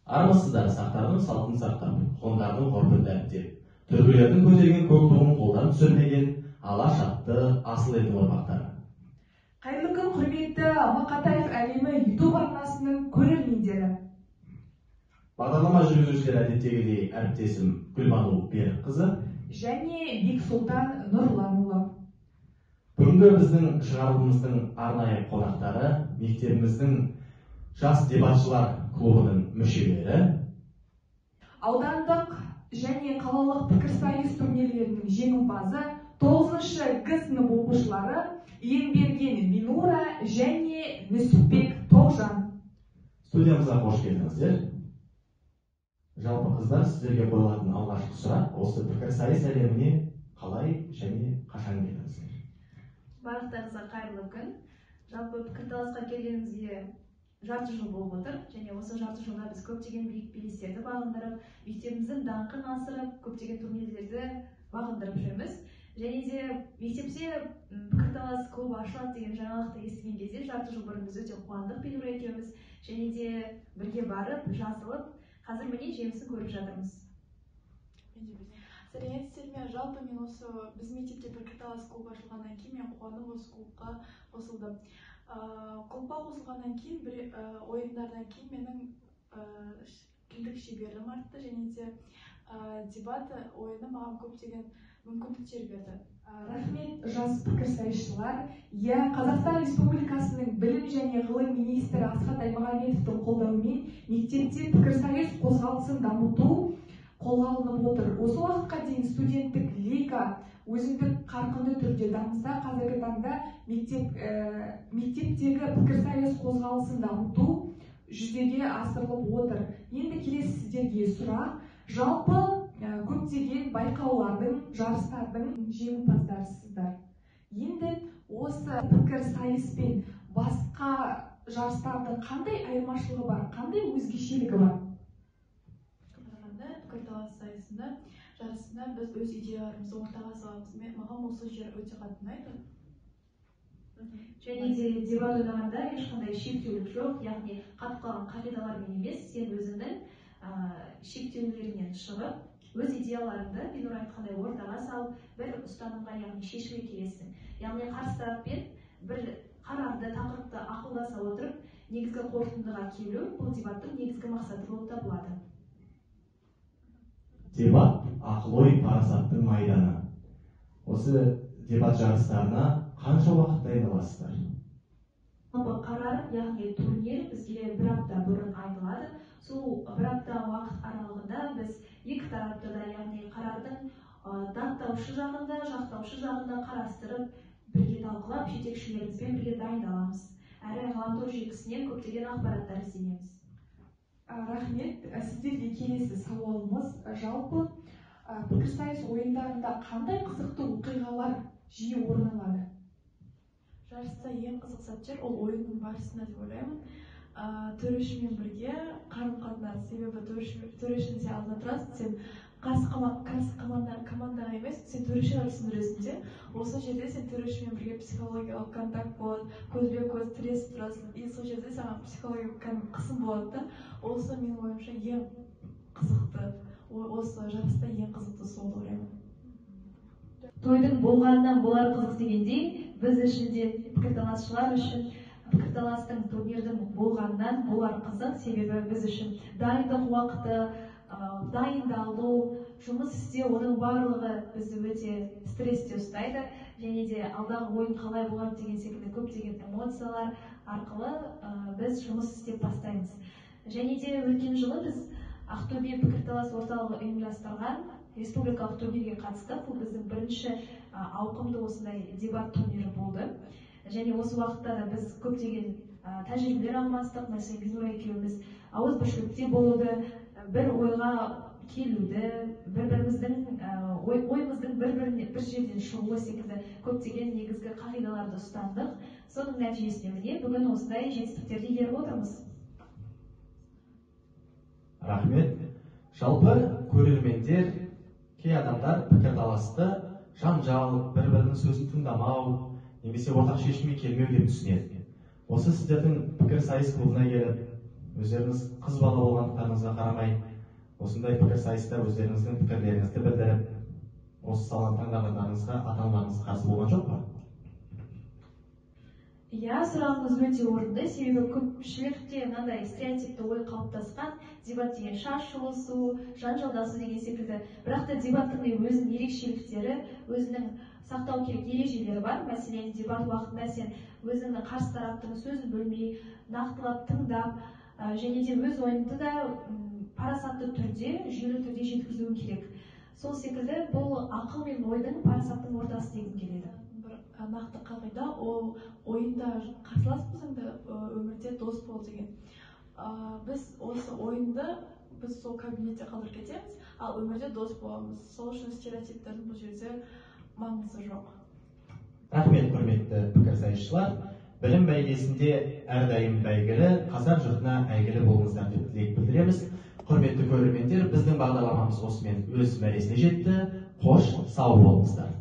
армысыздар сақтардың салтын сақтап, ғұндардың ғұрпын дәріптеп, түркілердің көтерген көк туын қолдан түсірмеген алаш атты асыл елдің ұрпақтары. Қайырлы күн құрметті Мақатаев әлемі YouTube арнасының көрермендері. Бағдарлама жүргізушілері әдеттегідей әріптесім Гүлбану Берікқызы және Бексұлтан Нұрланұлы. Бүгінгі біздің шығарылымымыздың арнайы қонақтары мектебіміздің жас дебатшылар клубының мүшелері, аудандық және қалалық пікірсайыс турнирлерінің жеңімпазы 9-шы Г сынып оқушылары Емберген Бинура және Нүсіпбек Тоғжан. Студиямызға қош келдіңіздер. Жалпы қыздар, сіздерге қойылатын алғашқы сұрақ осы пікірсайыс әлеміне қалай және қашан келдіңіздер? Барлықтарыңызға қайырлы күн. Жалпы пікірталасқа келгенімізге жарты жыл болып отыр, және осы жарты жылда біз көптеген биік белестерді бағындырып, мектебіміздің даңқын асырып, көптеген турнирлерді бағындырып жүрміз. Және де мектепте пікірталас клубы ашылады деген жаңалықты естіген кезде жарты жыл бұрын біз өте қуандық Бинура екеуміз, және де бірге барып, жазылып, қазір міне жемісін көріп жатырмыз. Сәлеметсіздер ме? Жалпы мен осы біз мектепте пікірталас клубы ашылғаннан кейін мен қуанып осы клубқа қосылдым. Клубқа қосылғаннан кейін ойындардан кейін менің тілдік шеберлігім артты, және де дебат ойыны маған көптеген мүмкіндіктер берді. Рахмет жас пікірсайысшылар. Қазақстан Республикасының білім және ғылым министрі Асхат Аймағамбетовтің қолдауымен мектепте пікірсайыс қозғалысын дамыту қолға алынып отыр. Осы уақытқа дейін студенттік лига өзіндік қарқынды түрде дамыса, қазіргі таңда мектептегі пікірсайыс қозғалысын дамыту жүзеге асырылып отыр. Енді келесі сіздерге сұрақ. Жалпы көптеген байқаулардың, жарыстардың жеңімпаздарысыздар. Енді осы пікірсайыс пен басқа жарыстардың қандай айырмашылығы бар, қандай өзгешелігі бар? Пікірталас сайысында, жарысында біз өз идеяларымызды ортаға саламыз. Маған осы жер өте қатты ұнайды. Және де дебат ойнағанда ешқандай шектеулік жоқ, яғни қатып қалған қағидалармен емес, сен өзіңнің шектеулерінен шығып, өз идеяларыңды Бинура айтқандай ортаға салып, бір ұстанымға, яғни шешімге келесің. Яғни қарсы тараппен бір қарарды, тақырыпты ақылдаса отырып, негізгі қорытындыға келу бұл дебаттың негізгі мақсаты болып табылады. Дебат ақыл-ой парасаттың майданы. Осы дебат жарыстарына қанша уақыт дайындаласыздар? Қарар, яғни турнир бізге бір апта бұрын айтылады. Сол бір апта уақыт аралығында біз екі тарапты да, яғни қарардың даттаушы жағында, жақтаушы жағында қарастырып, бірге талқылап, жетекшілерімізбен бірге дайындаламыз. Әрі ғаламтор желісінен көптеген ақпараттар ізденеміз. Рахмет. Сіздерге келесі сауалымыз. Жалпы пікірсайыс ойындарында қандай қызықты оқиғалар жиі орын алады? Жарыста ең қызық сәттер ол ойынның барысында деп ойлаймын. Төрешімен бірге қарым-қатынас, себебі төрешінің сен алдында тұрасың, сен қарсы командаға емес, сен төреші рөлін жүресің де, осы жерде сен төрешімен бірге психологиялық контакт болады, көзбе-көз тіресіп тұрасың, и сол жерде саған психологиялық қысым болады да, осы менің ойымша ең қызықты, осы жарыста ең қызықты сол ойлаймын. Тойдың болғанынан болар қызық дегендей, біз үшін де пікірталасшылар үшін пікірталастың турнирдің болғанынан болар қызық, себебі біз үшін дайындық уақыты, дайындалу, жұмыс істеу, оның барлығы бізді өте стрессте ұстайды, және де алдағы ойын қалай болады деген секілді көптеген эмоциялар арқылы біз жұмыс істеп бастаймыз. Және де өткен жылы біз Ақтөбе пікірталас орталығы ұйымдастырған республикалық турнирге қатыстық. Бұл біздің бірінші ауқымды осындай дебат турнирі болды. Және осы уақытта да біз көптеген тәжірибелер алмастық. Мәселен, Бинура екеуміз ауызбіршілікте болуды, бір ойға келуді, бір-біріміздің ойымыздың бір жерден шығуы секілді көптеген негізгі қағидаларды ұстандық. Соның нәтижесінде міне бүгін осындай жетістіктерді еріп отырмыз. Рахмет. Жалпы көрермендер, кей адамдар пікірталасты жанжал, бір-бірінің сөзін тыңдамау, немесе ортақ шешімге келмеу деп түсінеді. Осы сіздердің пікірсайыс клубына келіп, өздеріңіз қыз бала болғандықтарыңызға қарамай осындай пікірсайыста өздеріңіздің пікірлеріңізді білдіріп, осы саланы таңдағандарыңызға ата-аналарыңыз қарсы болған жоқ па? Иә, сұрағыңыз өте орынды, себебі көпшілікте мынандай стереотипті ой қалыптасқан, дебат деген шаш жұлысу, жанжалдасу деген секілді. Бірақ та дебаттың өзінің ерекшеліктері, өзінің сақтау керек ережелері бар. Мәселен, дебат уақытында сен өзіңнің қарсы тараптың сөзін бөлмей, нақтылап тыңдап, және де өз ойыңды да парасатты түрде, жүйелі түрде жеткізуің керек. Сол секілді бұл ақыл мен ойдың парасаттың ортасы дегім келеді. Нақты қағида, ол ойында қарсылас болсаң да өмірде дос бол деген. Біз осы ойынды біз сол кабинетте қалдырып кетеміз, ал өмірде дос боламыз. Сол үшін стереотиптердің бұл жерде маңызы жоқ. Рахмет, құрметті пікірсайысшылар. Білім бәйгесінде әрдайым бәйгілі, қазақ жұртына әйгілі болыңыздар деп тілек білдіреміз. Құрметті көрермендер, біздің бағдарламамыз осымен өз мәресіне жетті. Қош, сау болыңыздар.